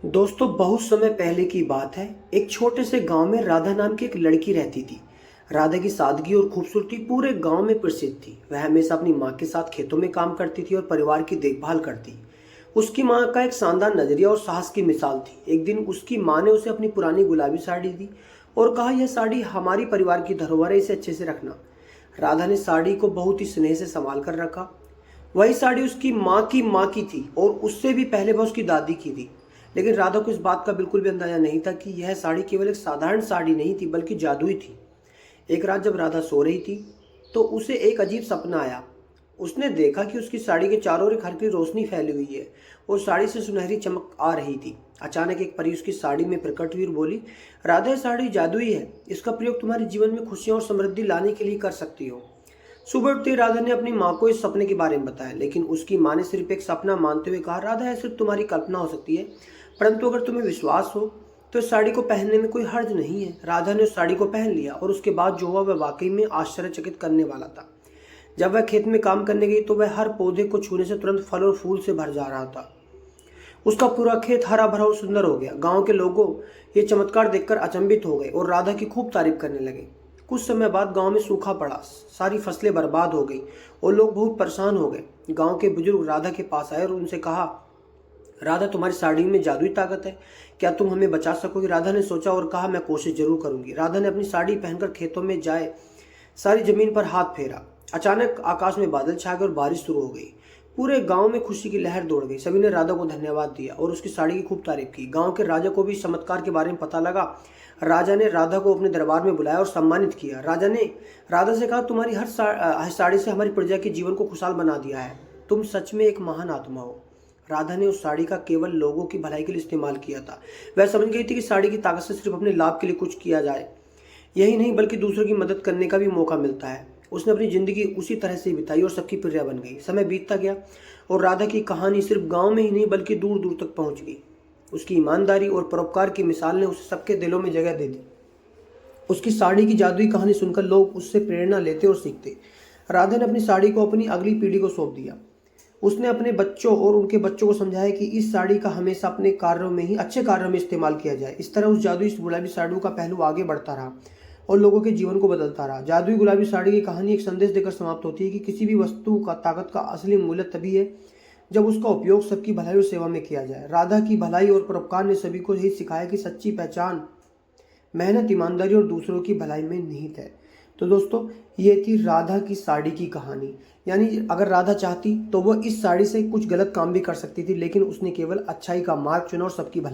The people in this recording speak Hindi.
दोस्तों, बहुत समय पहले की बात है। एक छोटे से गांव में राधा नाम की एक लड़की रहती थी। राधा की सादगी और खूबसूरती पूरे गांव में प्रसिद्ध थी। वह हमेशा अपनी माँ के साथ खेतों में काम करती थी और परिवार की देखभाल करती। उसकी माँ का एक शानदार नजरिया और साहस की मिसाल थी। एक दिन उसकी माँ ने उसे अपनी पुरानी गुलाबी साड़ी दी और कहा, यह साड़ी हमारी परिवार की धरोहर है, इसे अच्छे से रखना। राधा ने साड़ी को बहुत ही स्नेह से संभाल कर रखा। वही साड़ी उसकी माँ की थी और उससे भी पहले वह उसकी दादी की थी। लेकिन राधा को इस बात का बिल्कुल भी अंदाजा नहीं था कि यह साड़ी केवल एक साधारण साड़ी नहीं थी, बल्कि जादुई थी। एक रात जब राधा सो रही थी, तो उसे एक अजीब सपना आया। उसने देखा कि उसकी साड़ी के चारों ओर एक हल्की रोशनी फैली हुई है और साड़ी से सुनहरी चमक आ रही थी। अचानक एक परी उसकी साड़ी में प्रकट हुई और बोली, राधा, यह साड़ी जादुई है, इसका प्रयोग तुम्हारे जीवन में खुशियां और समृद्धि लाने के लिए कर सकती हो। सुबह उठते ही राधा ने अपनी माँ को इस सपने के बारे में बताया, लेकिन उसकी माँ ने सिर्फ एक सपना मानते हुए कहा, राधा, यह सिर्फ तुम्हारी कल्पना हो सकती है, परंतु अगर तुम्हें विश्वास हो तो इस साड़ी को पहनने में कोई हर्ज नहीं है। राधा ने उस साड़ी को पहन लिया और उसके बाद जो हुआ वह वाकई में आश्चर्यचकित करने वाला था। जब वह खेत में काम करने गई तो वह हर पौधे को छूने से तुरंत फल और फूल से भर जा रहा था। उसका पूरा खेत हरा भरा और सुंदर हो गया। गांव के लोगों ये चमत्कार देखकर अचंभित हो गए और राधा की खूब तारीफ करने लगे। कुछ समय बाद गांव में सूखा पड़ा, सारी फसलें बर्बाद हो गई और लोग बहुत परेशान हो गए। गांव के बुजुर्ग राधा के पास आए और उनसे कहा, राधा, तुम्हारी साड़ी में जादुई ताकत है, क्या तुम हमें बचा सकोगी? राधा ने सोचा और कहा, मैं कोशिश जरूर करूंगी। राधा ने अपनी साड़ी पहनकर खेतों में जाए सारी जमीन पर हाथ फेरा। अचानक आकाश में बादल छा गए और बारिश शुरू हो गई। पूरे गांव में खुशी की लहर दौड़ गई। सभी ने राधा को धन्यवाद दिया और उसकी साड़ी की खूब तारीफ की। गांव के राजा को भी इस चमत्कार के बारे में पता लगा। राजा ने राधा को अपने दरबार में बुलाया और सम्मानित किया। राजा ने राधा से कहा, तुम्हारी हर साड़ी से हमारी प्रजा के जीवन को खुशहाल बना दिया है, तुम सच में एक महान आत्मा हो। राधा ने उस साड़ी का केवल लोगों की भलाई के लिए इस्तेमाल किया था। वह समझ गई थी कि साड़ी की ताकत से सिर्फ अपने लाभ के लिए कुछ किया जाए यही नहीं, बल्कि दूसरों की मदद करने का भी मौका मिलता है। उसने अपनी जिंदगी उसी तरह से बिताई और सबकी प्रिय बन गई। समय बीतता गया और राधा की कहानी सिर्फ गांव में ही नहीं बल्कि दूर दूर तक पहुंच गई। उसकी ईमानदारी और परोपकार की मिसाल ने उसे सबके दिलों में जगह दे दी। उसकी साड़ी की जादुई कहानी सुनकर लोग उससे प्रेरणा लेते और सीखते। राधा ने अपनी साड़ी को अपनी अगली पीढ़ी को सौंप दिया। उसने अपने बच्चों और उनके बच्चों को समझाया कि इस साड़ी का हमेशा अपने कार्यों में ही, अच्छे कार्यों में इस्तेमाल किया जाए। इस तरह उस जादुई गुलाबी साड़ी का पहलू आगे बढ़ता रहा और लोगों के जीवन को बदलता रहा। जादुई गुलाबी साड़ी की कहानी एक संदेश देकर समाप्त होती है कि किसी भी वस्तु का ताकत का असली मूल्य तभी है जब उसका उपयोग सबकी भलाई और सेवा में किया जाए। राधा की भलाई और परोपकार ने सभी को यही सिखाया कि सच्ची पहचान मेहनत, ईमानदारी और दूसरों की भलाई में निहित है। तो दोस्तों, ये थी राधा की साड़ी की कहानी। यानी अगर राधा चाहती तो वो इस साड़ी से कुछ गलत काम भी कर सकती थी, लेकिन उसने केवल अच्छाई का मार्ग चुना और सबकी भलाई